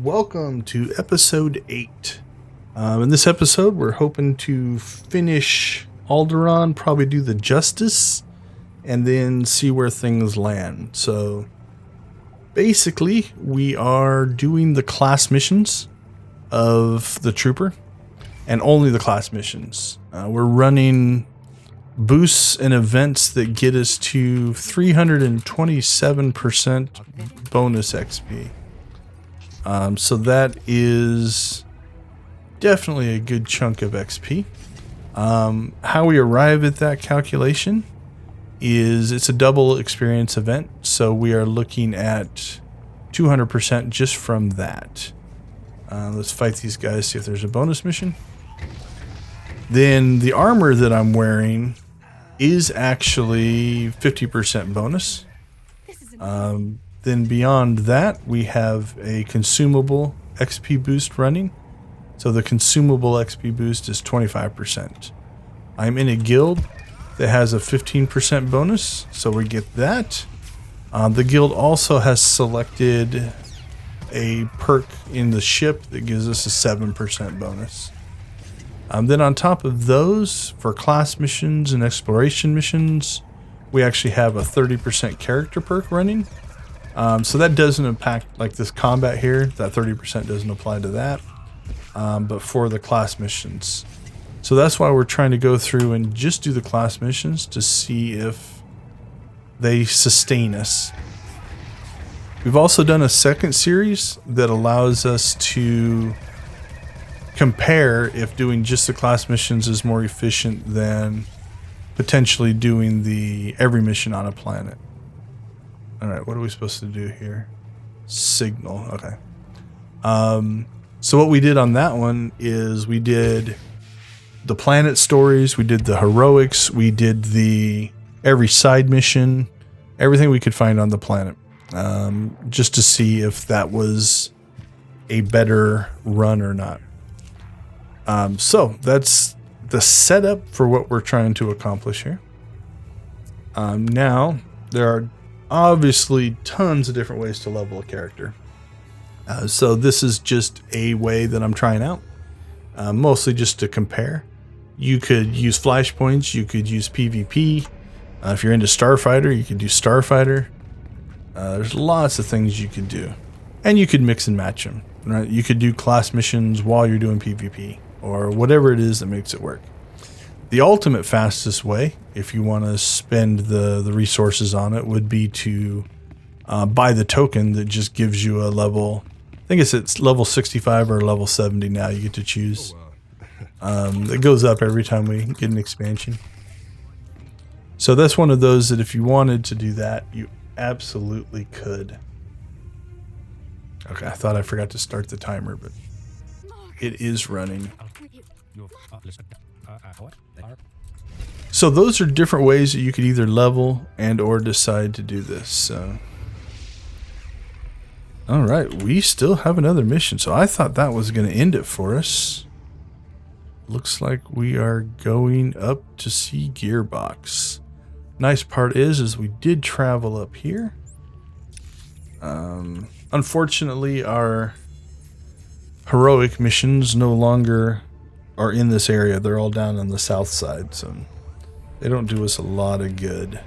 Welcome to episode 8. In this episode, we're hoping to finish Alderaan, probably do the Justice, and then see where things land. So, basically, we are doing the class missions of the Trooper, and only the class missions. We're running boosts and events that get us to 327% bonus XP. So that is definitely a good chunk of XP. How we arrive at that calculation is it's a double experience event. So we are looking at 200% just from that. Let's fight these guys, see if there's a bonus mission. Then the armor that I'm wearing is actually 50% bonus. Then beyond that, we have a consumable XP boost running. So the consumable XP boost is 25%. I'm in a guild that has a 15% bonus, so we get that. The guild also has selected a perk in the ship that gives us a 7% bonus. Then on top of those, for class missions and exploration missions, we actually have a 30% character perk running. So that doesn't impact, like this combat here, that 30% doesn't apply to that, but for the class missions. So that's why we're trying to go through and just do the class missions to see if they sustain us. We've also done a second series that allows us to compare if doing just the class missions is more efficient than potentially doing the every mission on a planet. Alright, what are we supposed to do here? Signal, okay. So what we did on that one is we did the planet stories, we did the heroics, we did the every side mission, everything we could find on the planet. Just to see if that was a better run or not. So that's the setup for what we're trying to accomplish here. Now, there are obviously tons of different ways to level a character. So this is just a way that I'm trying out, mostly just to compare. You could use flashpoints, you could use PvP. If you're into Starfighter, you could do Starfighter. There's lots of things you could do. And you could mix and match them. Right? You could do class missions while you're doing PvP, or whatever it is that makes it work. The ultimate fastest way, if you want to spend the resources on it, would be to buy the token that just gives you a level, I think it's level 65 or level 70 now, you get to choose. It goes up every time we get an expansion. So that's one of those that if you wanted to do that, you absolutely could. Okay, I thought I forgot to start the timer, but it is running. So those are different ways that you could either level and or decide to do this. So, all right, we still have another mission. So I thought that was going to end it for us. Looks like we are going up to see Gearbox. Nice part is we did travel up here. Unfortunately, our heroic missions no longer are in this area. They're all down on the south side, so they don't do us a lot of good.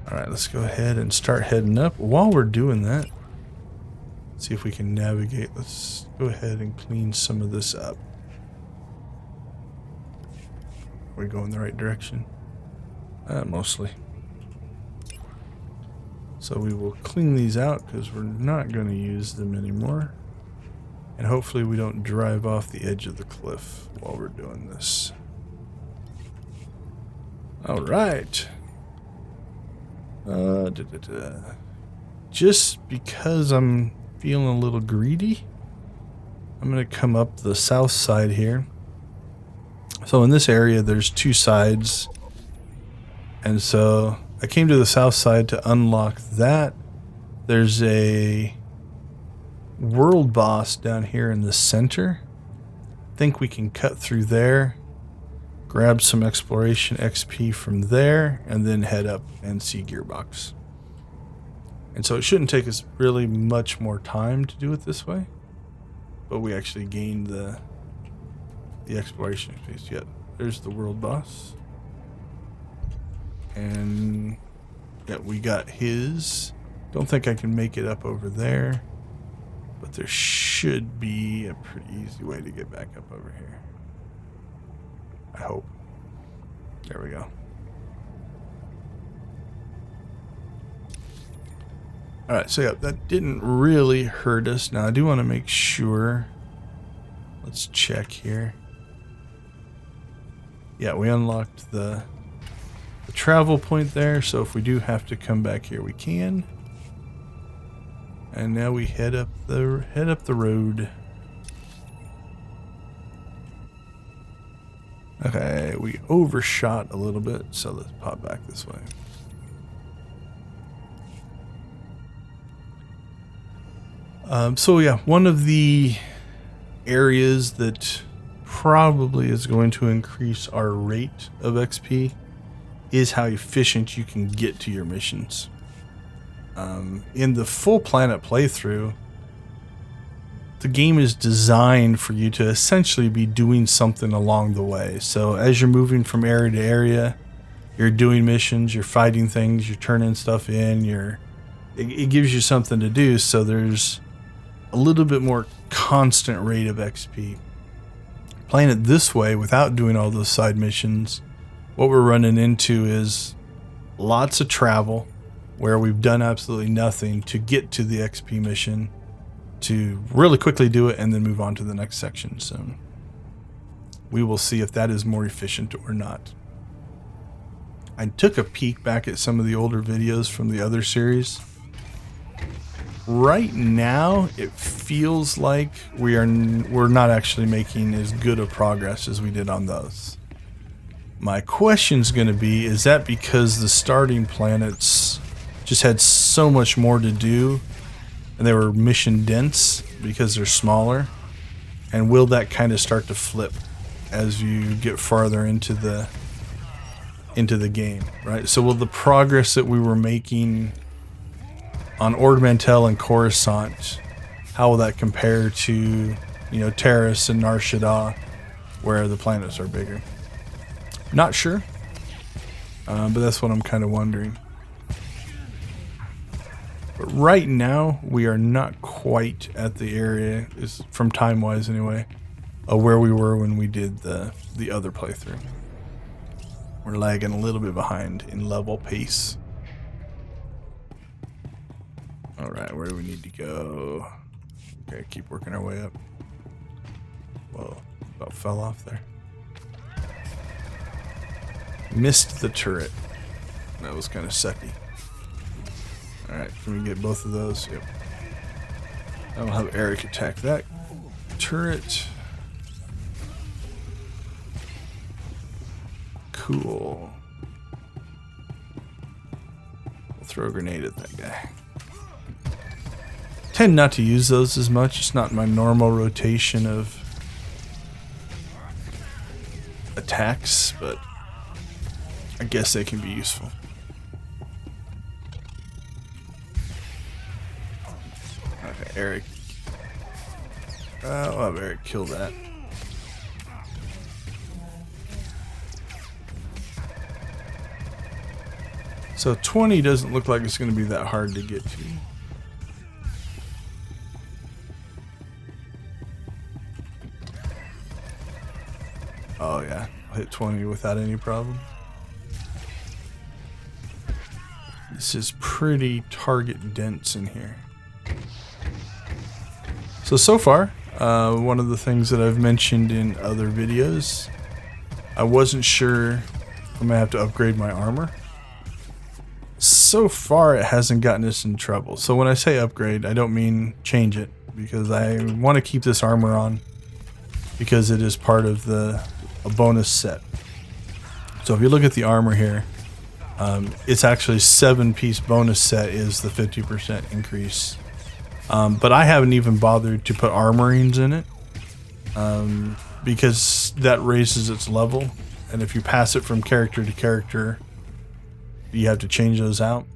Alright, let's go ahead and start heading up. While we're doing that, see if we can navigate. Let's go ahead and clean some of this up. Are we going the right direction? Mostly. So we will clean these out because we're not going to use them anymore. And hopefully we don't drive off the edge of the cliff while we're doing this. Alright. Just because I'm feeling a little greedy, I'm going to come up the south side here. So in this area there's two sides. And so I came to the south side to unlock that. There's a world boss down here in the center. I think we can cut through there, grab some exploration XP from there, and then head up and see Gearbox. And so it shouldn't take us really much more time to do it this way. But we actually gained the exploration piece. Yet there's the world boss. And yeah, we got his. Don't think I can make it up over there. But there should be a pretty easy way to get back up over here. I hope. There we go. Alright, so yeah, that didn't really hurt us. Now I do want to make sure. Let's check here. Yeah, we unlocked the travel point there, so if we do have to come back here, we can. And now we head up the road. Okay, we overshot a little bit, so let's pop back this way. So yeah, one of the areas that probably is going to increase our rate of XP is how efficient you can get to your missions. In the full planet playthrough, the game is designed for you to essentially be doing something along the way. So as you're moving from area to area, you're doing missions, you're fighting things, you're turning stuff in, it gives you something to do, so there's a little bit more constant rate of XP. Playing it this way without doing all those side missions, what we're running into is lots of travel where we've done absolutely nothing to get to the XP mission, to really quickly do it and then move on to the next section. So we will see if that is more efficient or not. I took a peek back at some of the older videos from the other series. Right now, it feels like we're not actually making as good a progress as we did on those. My question's going to be, is that because the starting planets just had so much more to do and they were mission dense because they're smaller? And will that kind of start to flip as you get farther into the game, right? So will the progress that we were making on Ord Mantell and Coruscant, how will that compare to, Terrace and Nar Shaddaa, where the planets are bigger? Not sure, but that's what I'm kind of wondering. But right now, we are not quite at the area, from time-wise anyway, of where we were when we did the other playthrough. We're lagging a little bit behind in level pace. Alright, where do we need to go? Okay, keep working our way up. Whoa, about fell off there. Missed the turret. That was kind of sucky. Alright, can we get both of those? Yep. I'll have Eric attack that turret. Cool. We'll throw a grenade at that guy. Tend not to use those as much. It's not my normal rotation of attacks, but I guess they can be useful. Okay, Eric. I'll have Eric kill that. So 20 doesn't look like it's going to be that hard to get to. Oh yeah, I'll hit 20 without any problem. This is pretty target dense in here. So far, one of the things that I've mentioned in other videos, I wasn't sure I'm going to have to upgrade my armor. So far, it hasn't gotten us in trouble. So when I say upgrade, I don't mean change it, because I want to keep this armor on because it is part of a bonus set. So if you look at the armor here, it's actually 7-piece bonus set is the 50% increase. But I haven't even bothered to put armorings in it because that raises its level. And if you pass it from character to character, you have to change those out.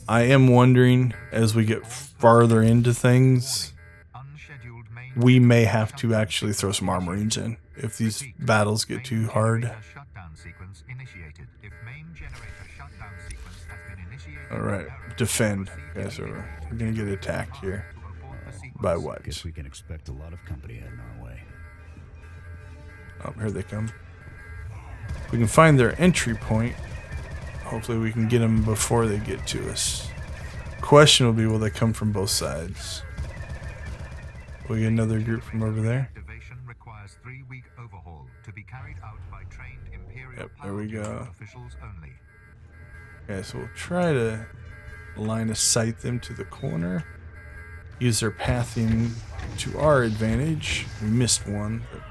I am wondering, as we get farther into things, we may have to actually throw some armorines in if these battles get too hard. Alright, defend. Okay, so we're gonna get attacked here. By what? Guess we can expect a lot of company heading our way. Oh, here they come. If we can find their entry point, hopefully we can get them before they get to us. Question will be, will they come from both sides? We get another group from over there. Yep, there we go. Okay, so we'll try to line of sight them to the corner. Use their pathing to our advantage. We missed one, but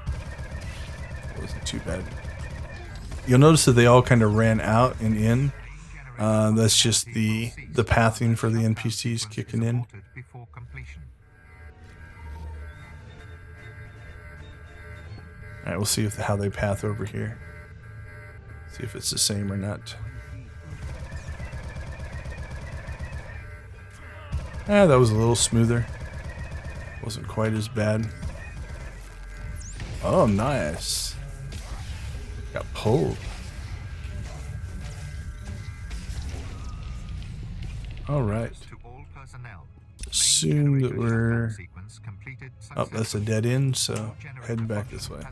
it wasn't too bad. You'll notice that they all kind of ran out and in. That's just the pathing for the NPCs kicking in. Alright, we'll see if how they path over here. See if it's the same or not. That was a little smoother. Wasn't quite as bad. Oh, nice. Got pulled. Alright. Assume that we're... Oh, that's a dead end, so heading back this way.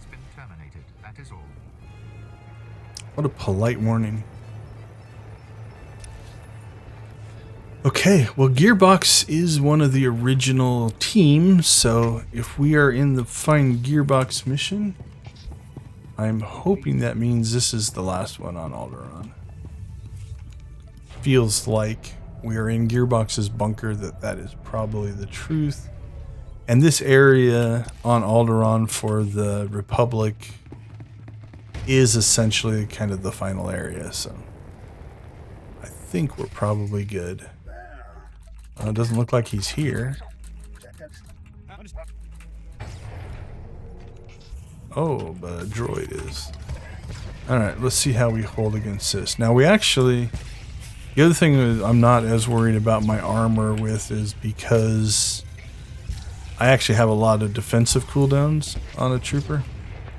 What a polite warning. Okay, well, Gearbox is one of the original teams, so if we are in the Find Gearbox mission, I'm hoping that means this is the last one on Alderaan. Feels like we are in Gearbox's bunker, that is probably the truth. And this area on Alderaan for the Republic is essentially kind of the final area, so I think we're probably good. It doesn't look like he's here. Oh, but a droid is. Alright, let's see how we hold against this. Now we actually... The other thing that I'm not as worried about my armor with is because I actually have a lot of defensive cooldowns on a trooper,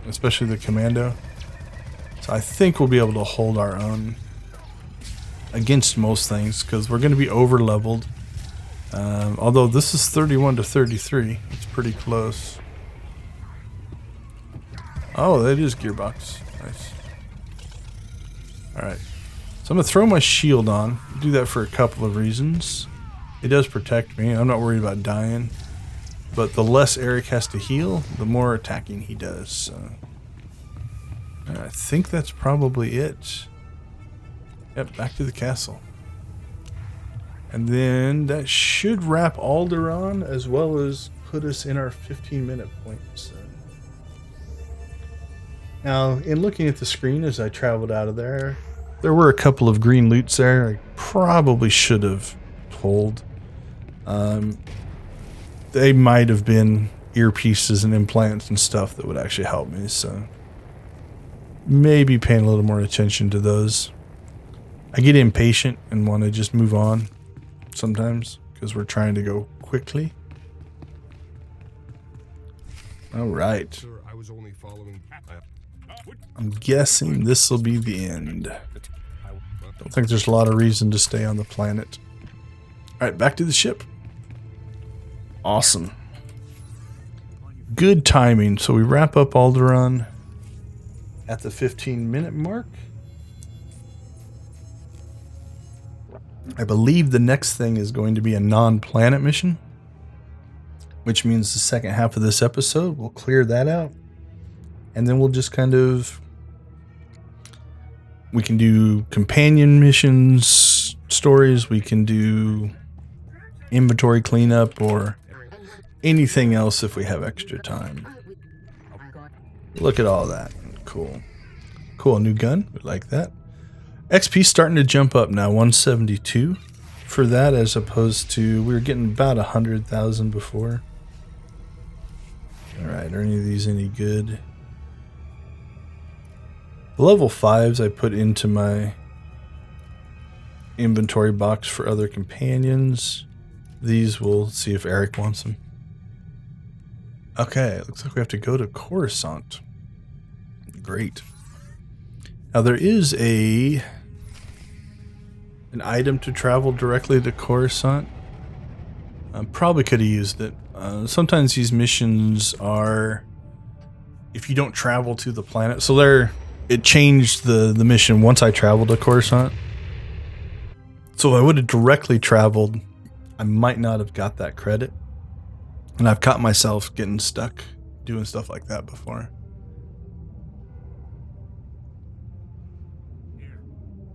especially the commando. So I think we'll be able to hold our own against most things because we're going to be over leveled. Although this is 31 to 33, it's pretty close. Oh, that is Gearbox. Nice. Alright. So I'm going to throw my shield on. Do that for a couple of reasons. It does protect me. I'm not worried about dying. But the less Eric has to heal, the more attacking he does. So I think that's probably it. Yep, back to the castle. And then that should wrap Alderaan as well as put us in our 15-minute point. So. Now, in looking at the screen as I traveled out of there, there were a couple of green loots there I probably should have pulled. They might have been earpieces and implants and stuff that would actually help me, so maybe paying a little more attention to those. I get impatient and want to just move on sometimes because we're trying to go quickly. All right. I'm guessing this will be the end. Don't think there's a lot of reason to stay on the planet. All right, back to the ship. Awesome. Good timing. So we wrap up Alderaan at the 15-minute mark. I believe the next thing is going to be a non-planet mission, which means the second half of this episode, we'll clear that out. And then we'll just kind of... We can do companion missions, stories, we can do inventory cleanup, or anything else if we have extra time. Look at all that. Cool. Cool, new gun. We like that. XP starting to jump up now, 172 for that, as opposed to, we were getting about 100,000 before. Alright, are any of these any good? The level 5s I put into my inventory box for other companions. These we'll see if Eric wants them. Okay, looks like we have to go to Coruscant. Great. Now there is an item to travel directly to Coruscant. Probably could have used it. Sometimes these missions are if you don't travel to the planet. So it changed the mission once I traveled to Coruscant. So if I would have directly traveled, I might not have got that credit. And I've caught myself getting stuck doing stuff like that before.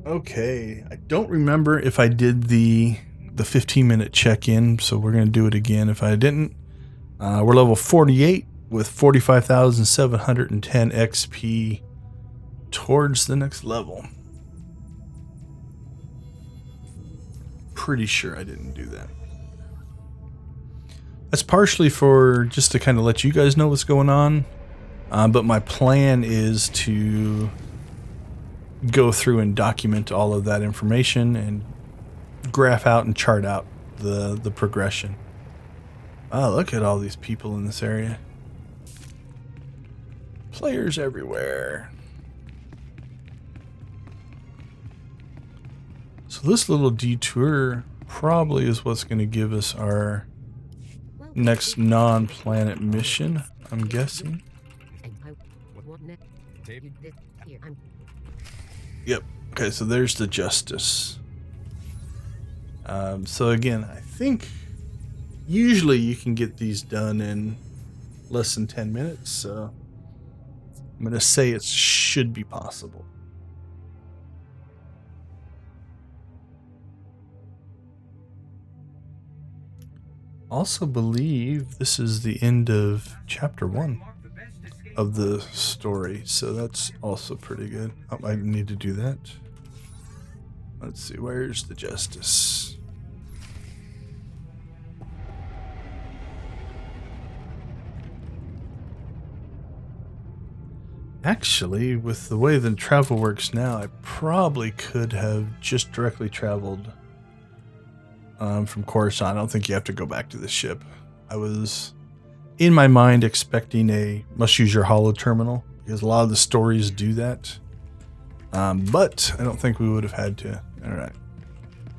Okay, I don't remember if I did the 15-minute check-in, so we're going to do it again if I didn't. We're level 48 with 45,710 XP towards the next level. Pretty sure I didn't do that. That's partially for just to kind of let you guys know what's going on. But my plan is to go through and document all of that information and graph out and chart out the progression. Oh, look at all these people in this area. Players everywhere. So this little detour probably is what's going to give us our next non-planet mission, I'm guessing. Yep. Okay, so there's the Justice. So again, I think usually you can get these done in less than 10 minutes, so I'm going to say it should be possible. Also believe this is the end of chapter 1 of the story, so that's also pretty good. Oh, I need to do that. Let's see, where's the Justice? Actually, with the way the travel works now, I probably could have just directly traveled from Coruscant. I don't think you have to go back to the ship. I was, in my mind, expecting a must use your holo terminal, because a lot of the stories do that. But I don't think we would have had to. Alright.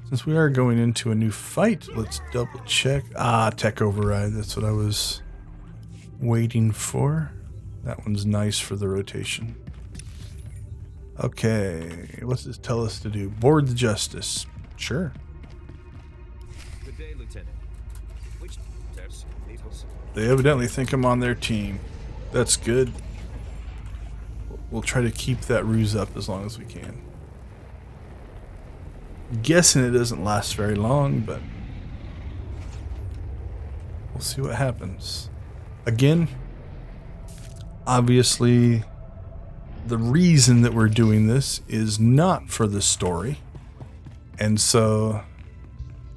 Since we are going into a new fight, let's double check. Tech override. That's what I was waiting for. That one's nice for the rotation. Okay, what's this tell us to do? Board the Justice. Sure. Good day, Lieutenant. Which They evidently think I'm on their team. That's good. We'll try to keep that ruse up as long as we can. Guessing it doesn't last very long, but we'll see what happens. Again, obviously, the reason that we're doing this is not for the story. And so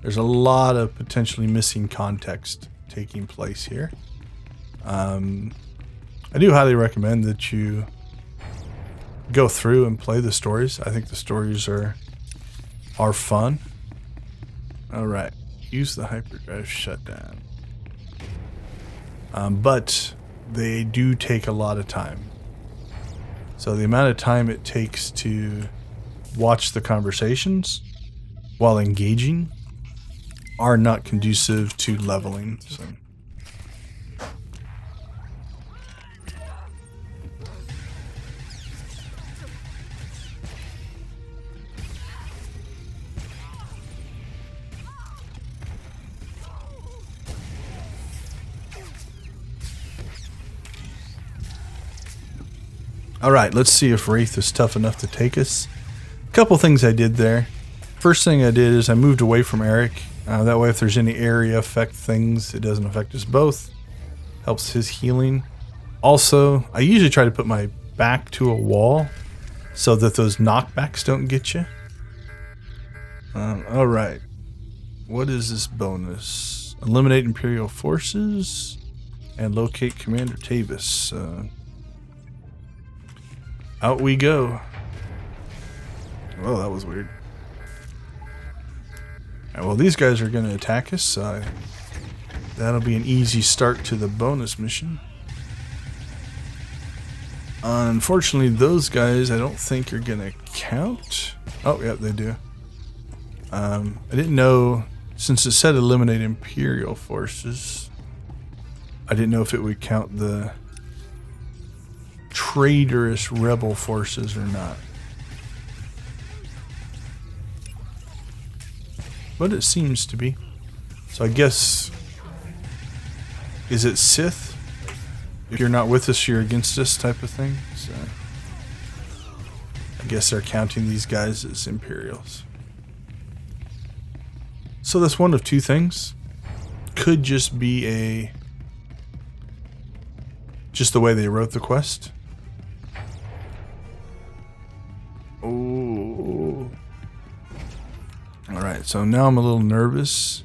there's a lot of potentially missing context taking place here. I do highly recommend that you go through and play the stories. I think the stories are fun. All right, use the hyperdrive shutdown. But they do take a lot of time. So the amount of time it takes to watch the conversations while engaging are not conducive to leveling. So. Alright, let's see if Wraith is tough enough to take us. A couple things I did there. First thing I did is I moved away from Eric. That way if there's any area effect things, it doesn't affect us both. Helps his healing. Also, I usually try to put my back to a wall so that those knockbacks don't get you. Alright. What is this bonus? Eliminate Imperial forces and locate Commander Tavis. Out we go. Oh, that was weird. Alright, well, these guys are going to attack us, so that'll be an easy start to the bonus mission. Unfortunately, those guys I don't think are going to count. Oh, yep, they do. I didn't know, since it said eliminate Imperial forces, I didn't know if it would count the traitorous rebel forces or not. But it seems to be. So I guess, is it Sith? If you're not with us, you're against us type of thing. So I guess they're counting these guys as Imperials. So that's one of two things. Could just be just the way they wrote the quest. Oh. Alright, so now I'm a little nervous.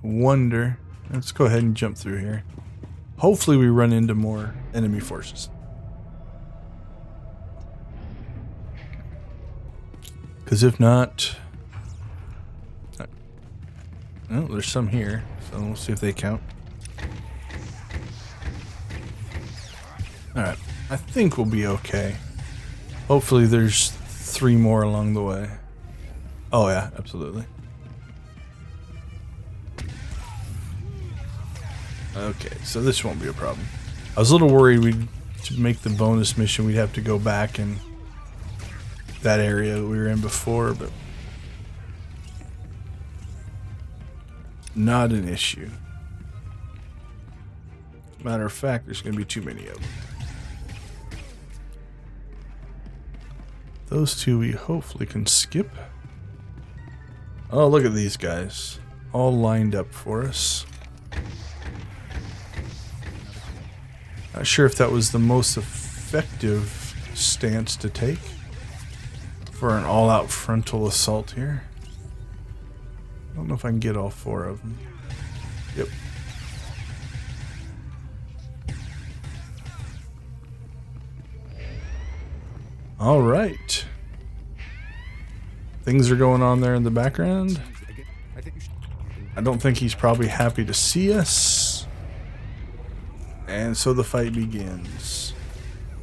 Wonder. Let's go ahead and jump through here. Hopefully we run into more enemy forces. Because if not... Oh, there's some here. So we'll see if they count. Alright, I think we'll be okay. Hopefully there's 3 more along the way. Oh yeah, absolutely. Okay, so this won't be a problem. I was a little worried to make the bonus mission we'd have to go back in that area that we were in before, but not an issue. Matter of fact, there's going to be too many of them. Those two we hopefully can skip. Oh, look at these guys. All lined up for us. Not sure if that was the most effective stance to take for an all-out frontal assault here. I don't know if I can get all 4 of them. Yep. All right. Things are going on there in the background. I don't think he's probably happy to see us. And so the fight begins.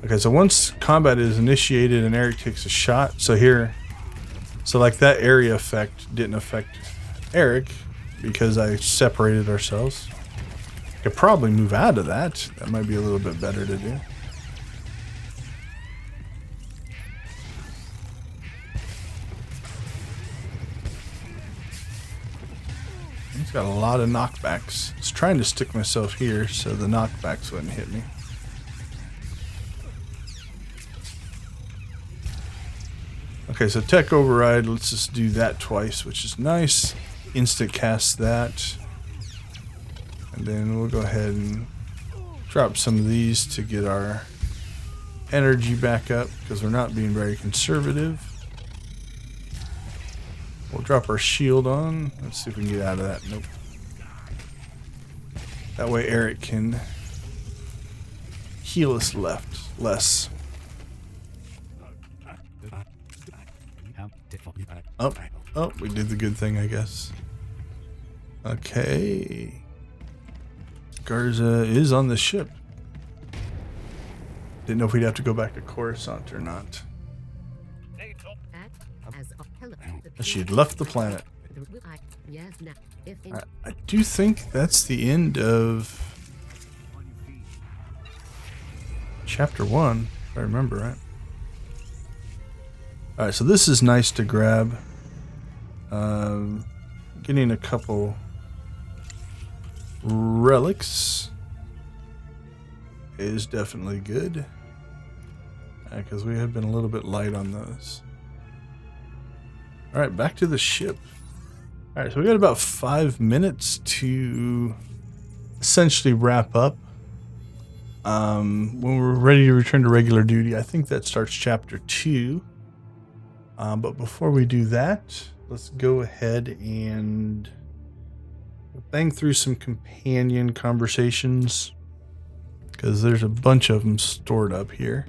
Okay, so once combat is initiated and Eric takes a shot, so here, so like that area effect didn't affect Eric because I separated ourselves. I could probably move out of that. That might be a little bit better to do. He's got a lot of knockbacks. I was trying to stick myself here so the knockbacks wouldn't hit me. Okay, so tech override, let's just do that twice, which is nice. Instant cast that. And then we'll go ahead and drop some of these to get our energy back up because we're not being very conservative. We'll drop our shield on. Let's see if we can get out of that. Nope. That way Eric can heal us less. Oh, we did the good thing, I guess. Okay. Garza is on the ship. Didn't know if we'd have to go back to Coruscant or not. She had left the planet. I do think that's the end of chapter 1, if I remember right. Alright, so this is nice to grab. Getting a couple relics is definitely good. Because we have been a little bit light on those. Alright, back to the ship. Alright, so we got about 5 minutes to essentially wrap up. When we're ready to return to regular duty, I think that starts chapter 2. But before we do that, let's go ahead and bang through some companion conversations. Because there's a bunch of them stored up here.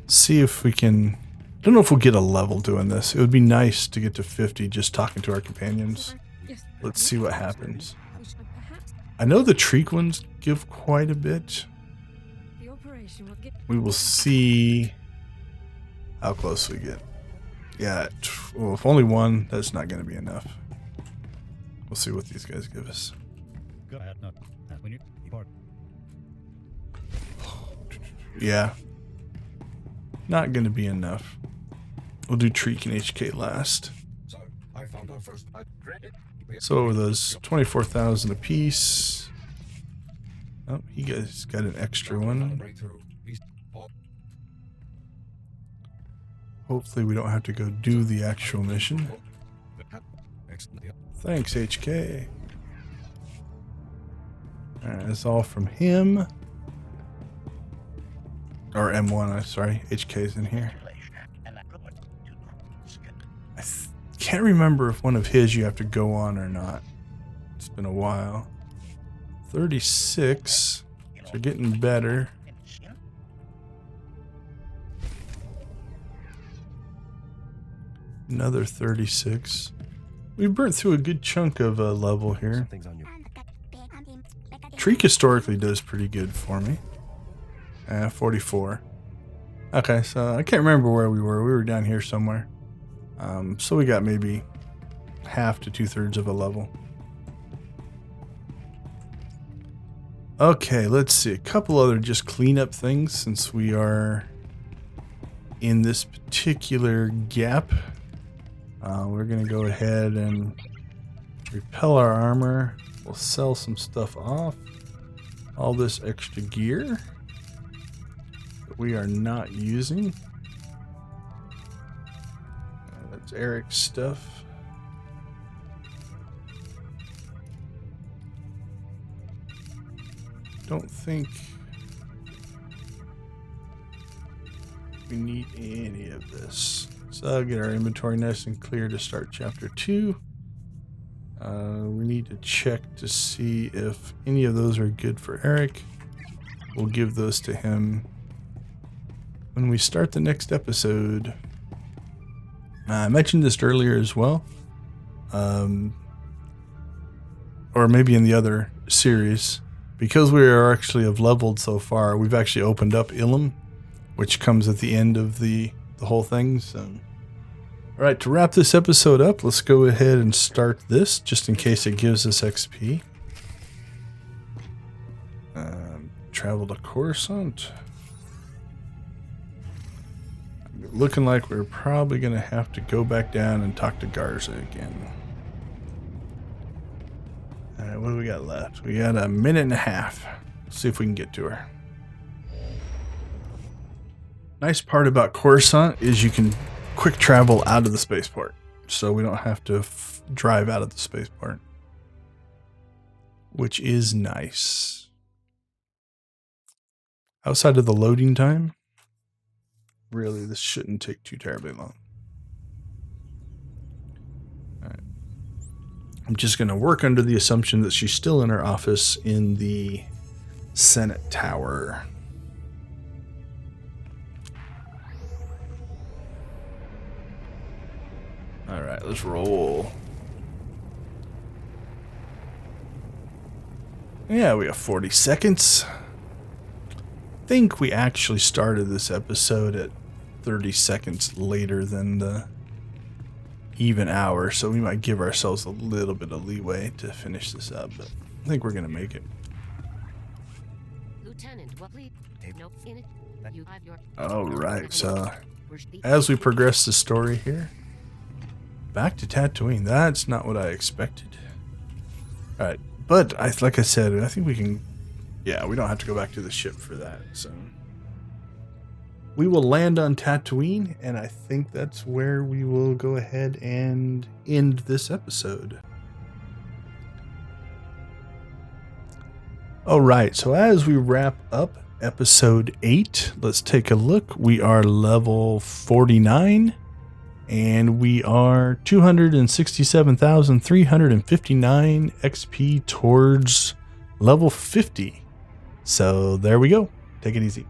See if we can don't know if we'll get a level doing this. It would be nice to get to 50 just talking to our companions. Let's see what happens. I know the Treek ones give quite a bit. We will see how close we get. Yeah, well, if only one, that's not going to be enough. We'll see what these guys give us. Yeah. Not going to be enough. We'll do Treek and HK last. So over those 24,000 apiece. Oh, you guys got an extra one. Hopefully we don't have to go do the actual mission. Thanks, HK. Alright, that's all from him. Or M1, I'm sorry. HK's in here. I can't remember if one of his you have to go on or not. It's been a while. 36. So getting better. Another 36. We burnt through a good chunk of a level here. Treek historically does pretty good for me. 44. Okay, so I can't remember where we were. We were down here somewhere. So we got maybe half to 2/3 of a level. Okay, let's see. A couple other just cleanup things since we are in this particular gap. We're going to go ahead and repel our armor. We'll sell some stuff off. All this extra gear that we are not using. That's Eric's stuff. Don't think we need any of this. So I'll get our inventory nice and clear to start chapter 2. We need to check to see if any of those are good for Eric. We'll give those to him when we start the next episode. I mentioned this earlier as well. Or maybe in the other series. Because we are actually have leveled so far, we've actually opened up Ilum, which comes at the end of the whole thing. So, all right, to wrap this episode up, let's go ahead and start this, just in case it gives us XP. Travel to Coruscant. Looking like we're probably going to have to go back down and talk to Garza again. All right, what do we got left? We got a minute and a half. Let's see if we can get to her. Nice part about Coruscant is you can quick travel out of the spaceport, so we don't have to drive out of the spaceport, which is nice. Outside of the loading time, really, this shouldn't take too terribly long. All right. I'm just going to work under the assumption that she's still in her office in the Senate Tower. All right, let's roll. Yeah, we have 40 seconds. I think we actually started this episode at 30 seconds later than the even hour, so we might give ourselves a little bit of leeway to finish this up, but I think we're going to make it. All right, so as we progress the story here, back to Tatooine. That's not what I expected. All right, but like I said, I think we can. Yeah, we don't have to go back to the ship for that. So we will land on Tatooine, and I think that's where we will go ahead and end this episode. All right, so as we wrap up episode 8, let's take a look. We are level 49. And we are 267,359 XP towards level 50. So there we go. Take it easy.